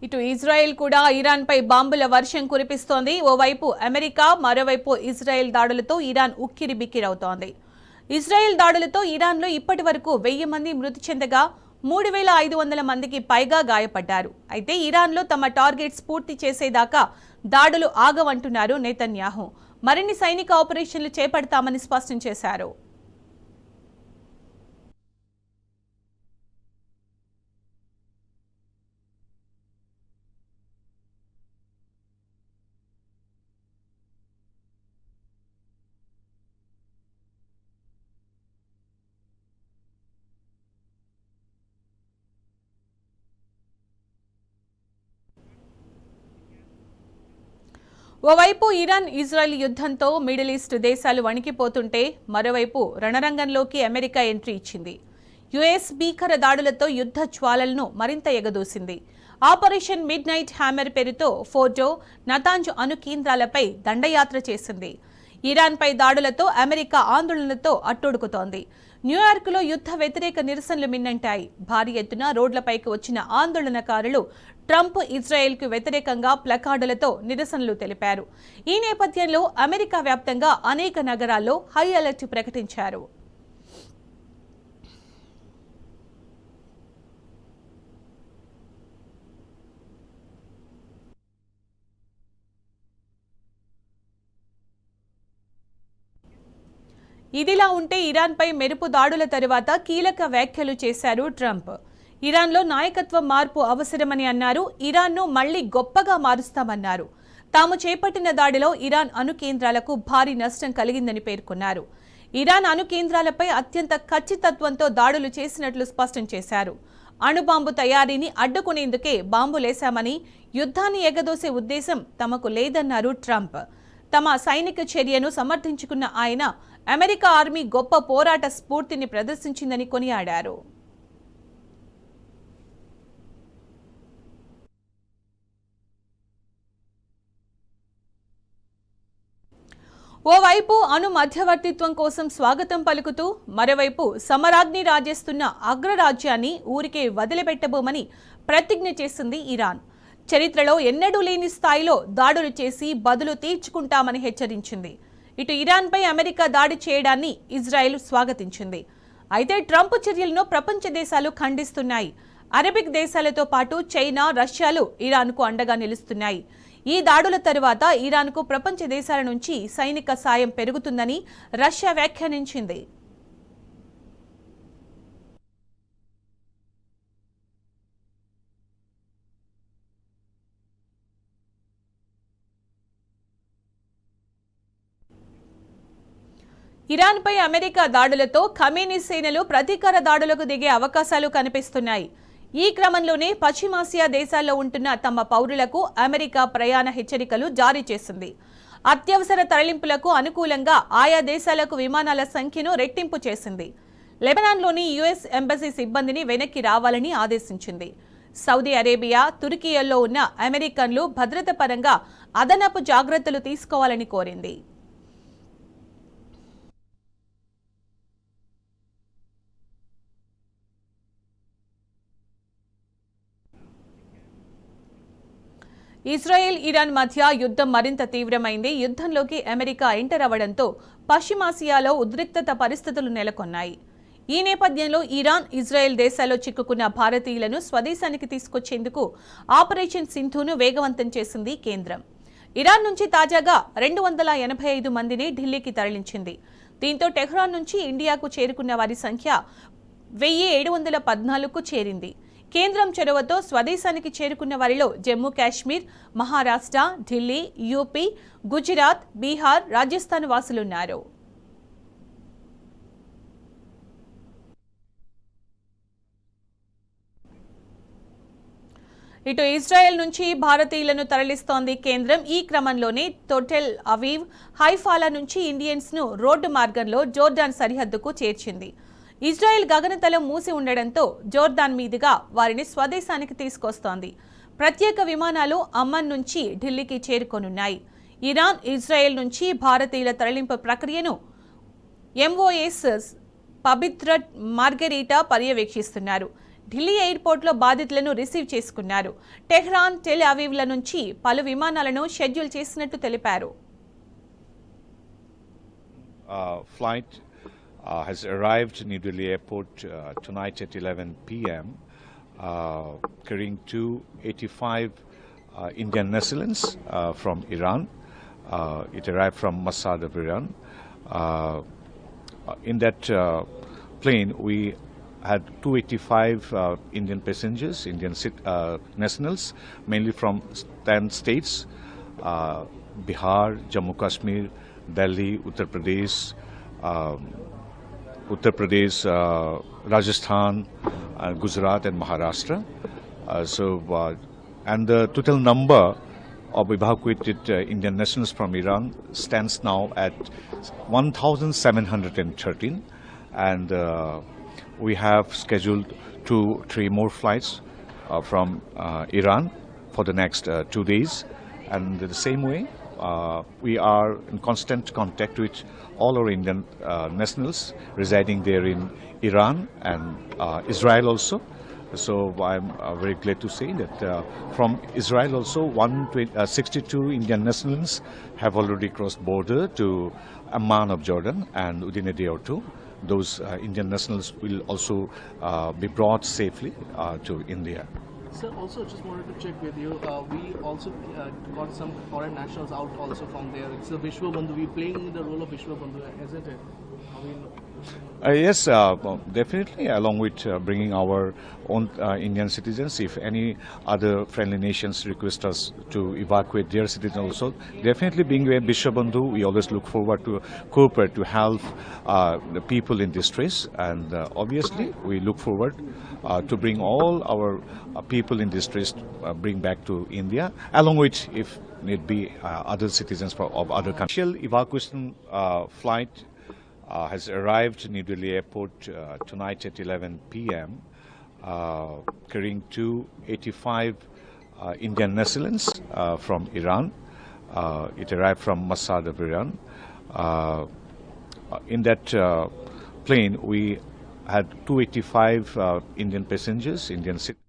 ఇటు ఇజ్రాయెల్ కూడా ఇరాన్పై బాంబుల వర్షం కురిపిస్తోంది. ఓవైపు అమెరికా, మరోవైపు ఇజ్రాయెల్ దాడులతో ఇరాన్ ఉక్కిరిబిక్కిరవుతోంది. ఇజ్రాయెల్ దాడులతో ఇరాన్లో ఇప్పటి వరకు 1000 మంది మృతి చెందగా 3500 మందికి పైగా గాయపడ్డారు. అయితే ఇరాన్లో తమ టార్గెట్స్ పూర్తి చేసేదాకా దాడులు ఆగవంటున్నారు నెతన్యాహు. మరిన్ని సైనిక ఆపరేషన్లు చేపడతామని స్పష్టం చేశారు. ఓవైపు ఇరాన్ ఇజ్రాయెల్ యుద్ధంతో మిడిల్ ఈస్ట్ దేశాలు వణికిపోతుంటే మరోవైపు రణరంగంలోకి అమెరికా ఎంట్రీ ఇచ్చింది. యుఎస్ భీకర దాడులతో యుద్ధ జ్వాలలను మరింత ఎగదూసింది. ఆపరేషన్ మిడ్ నైట్ హ్యామర్ పేరుతో ఫోర్డో, నతాంజ్ అణు కేంద్రాలపై దండయాత్ర చేసింది. ఇరాన్పై దాడులతో అమెరికా ఆందోళనలతో అట్టుడుకుతోంది. న్యూయార్క్లో యుద్ధ వ్యతిరేక నిరసనలు మిన్నంటాయి. భారీ ఎత్తున రోడ్లపైకి వచ్చిన ఆందోళనకారులు ట్రంప్ ఇజ్రాయెల్కు వ్యతిరేకంగా ప్లకార్డులతో నిరసనలు తెలిపారు. ఈ నేపథ్యంలో అమెరికా వ్యాప్తంగా అనేక నగరాల్లో హై అలర్ట్ ప్రకటించారు. ఇదిలా ఉంటే ఇరాన్పై మెరుపు దాడుల తరువాత కీలక వ్యాఖ్యలు చేశారు ట్రంప్. ఇరాన్లో నాయకత్వ మార్పు అవసరమని అన్నారు. ఇరాన్ను మళ్లీ గొప్పగా మారుస్తామన్నారు. తాము చేపట్టిన దాడిలో ఇరాన్ అణు కేంద్రాలకు భారీ నష్టం కలిగిందని పేర్కొన్నారు. ఇరాన్ అణు కేంద్రాలపై అత్యంత ఖచ్చితత్వంతో దాడులు చేసినట్లు స్పష్టం చేశారు. అణుబాంబు తయారీని అడ్డుకునేందుకే బాంబులేశామని, యుద్ధాన్ని ఎగదోసే ఉద్దేశం తమకు లేదన్నారు ట్రంప్. తమ సైనిక చర్యను సమర్థించుకున్న ఆయన అమెరికా ఆర్మీ గొప్ప పోరాట స్ఫూర్తిని ప్రదర్శించిందని కొనియాడారు. ఓవైపు అణు మధ్యవర్తిత్వం కోసం స్వాగతం పలుకుతూ మరోవైపు సమరాగ్ని రాజేస్తున్న అగ్రరాజ్యాన్ని ఊరికే వదిలిపెట్టబోమని ప్రతిజ్ఞ చేసింది ఇరాన్. చరిత్రలో ఎన్నడూ లేని స్థాయిలో దాడులు చేసి బదులు తీర్చుకుంటామని హెచ్చరించింది. ఇటు ఇరాన్పై అమెరికా దాడి చేయడాన్ని ఇజ్రాయెల్ స్వాగతించింది. అయితే ట్రంప్ చర్యలను ప్రపంచ దేశాలు ఖండిస్తున్నాయి. అరబిక్ దేశాలతో పాటు చైనా, రష్యాలు ఇరాన్కు అండగా నిలుస్తున్నాయి. ఈ దాడుల తరువాత ఇరాన్కు ప్రపంచ దేశాల నుంచి సైనిక సాయం పెరుగుతుందని రష్యా వ్యాఖ్యానించింది. ఇరాన్పై అమెరికా దాడులతో ఖమేనీ సేనలు ప్రతీకార దాడులకు దిగే అవకాశాలు కనిపిస్తున్నాయి. ఈ క్రమంలోనే పశ్చిమాసియా దేశాల్లో ఉంటున్న తమ పౌరులకు అమెరికా ప్రయాణ హెచ్చరికలు జారీ చేసింది. అత్యవసర తరలింపులకు అనుకూలంగా ఆయా దేశాలకు విమానాల సంఖ్యను రెట్టింపు చేసింది. లెబనాన్లోని యుఎస్ ఎంబసీ సిబ్బందిని వెనక్కి రావాలని ఆదేశించింది. సౌదీ అరేబియా, తుర్కియాల్లో ఉన్న అమెరికన్లు భద్రత పరంగా అదనపు జాగ్రత్తలు తీసుకోవాలని కోరింది. ఇజ్రాయెల్, ఇరాన్ మధ్య యుద్ధం మరింత తీవ్రమైంది. యుద్ధంలోకి అమెరికా ఎంటర్ అవ్వడంతో పశ్చిమాసియాలో ఉద్రిక్తత పరిస్థితులు నెలకొన్నాయి. ఈ నేపథ్యంలో ఇరాన్, ఇజ్రాయెల్ దేశాల్లో చిక్కుకున్న భారతీయులను స్వదేశానికి తీసుకొచ్చేందుకు ఆపరేషన్ సింధును వేగవంతం చేసింది కేంద్రం. ఇరాన్ నుంచి తాజాగా 285 మందిని ఢిల్లీకి తరలించింది. దీంతో టెహ్రాన్ నుంచి ఇండియాకు చేరుకున్న వారి సంఖ్య 1714కు చేరింది. కేంద్రం చొరవతో స్వదేశానికి చేరుకున్న వారిలో జమ్మూ కాశ్మీర్, మహారాష్ట్ర, ఢిల్లీ, యూపీ, గుజరాత్, బీహార్, రాజస్థాన్ వాసులున్నారు. ఇటు ఇజ్రాయెల్ నుంచి భారతీయులను తరలిస్తోంది కేంద్రం. ఈ క్రమంలోనే టెల్ అవీవ్, హైఫాలా నుంచి ఇండియన్స్ ను రోడ్డు మార్గంలో జోర్డాన్ సరిహద్దుకు చేర్చింది. ఇజ్రాయెల్ గగనతలం మూసి ఉండడంతో జోర్దాన్ మీదుగా వారిని స్వదేశానికి తీసుకొస్తోంది. ప్రత్యేక విమానాలు అమ్మన్ నుంచి ఢిల్లీకి చేరుకోనున్నాయి. ఇరాన్, ఇజ్రాయెల్ నుంచి భారతీయుల తరలింపు ప్రక్రియను ఎంఓఎస్ పబిత్ర మార్గరీటా పర్యవేక్షిస్తున్నారు. ఢిల్లీ ఎయిర్పోర్ట్లో బాధితులను రిసీవ్ చేసుకున్నారు. టెహ్రాన్, టెల్ అవీవ్ల నుంచి పలు విమానాలను షెడ్యూల్ చేసినట్టు తెలిపారు. Flight has arrived in New Delhi airport tonight at 11 p.m. Carrying 285 Indian nationals from Iran. It arrived from Masad of Iran. In that plane, we had 285 Indian passengers, Indian nationals, mainly from 10 states, Bihar, Jammu Kashmir, Delhi, Uttar Pradesh, Rajasthan, Gujarat and Maharashtra. And the total number of evacuated Indian nationals from Iran stands now at 1,713, and we have scheduled 2-3 more flights from Iran for the next 2 days. And the same way, we are in constant contact with all our Indian nationals residing there in Iran and Israel also. So I'm very glad to say that from Israel also 62 Indian nationals have already crossed border to Amman of Jordan, and within a day or two those Indian nationals will also be brought safely to India. Sir, also just wanted to check with you. We also got some foreign nationals out also from there. It's the Vishwa Bandhu. We're playing the role of Vishwa Bandhu, isn't it? Yes, definitely. Along with bringing our own Indian citizens, if any other friendly nations request us to evacuate their citizens also, definitely being a Vishwa Bandhu, we always look forward to cooperate to help the people in distress. And obviously, we look forward to bring all our people in distress bring back to India, along with, if need be, other citizens of other countries. Initial evacuation flight has arrived in New Delhi airport tonight at 11 p.m. Carrying 285 Indian nationals from Iran. It arrived from Masad of Iran. In that plane, we had 285 Indian passengers, Indian citizens.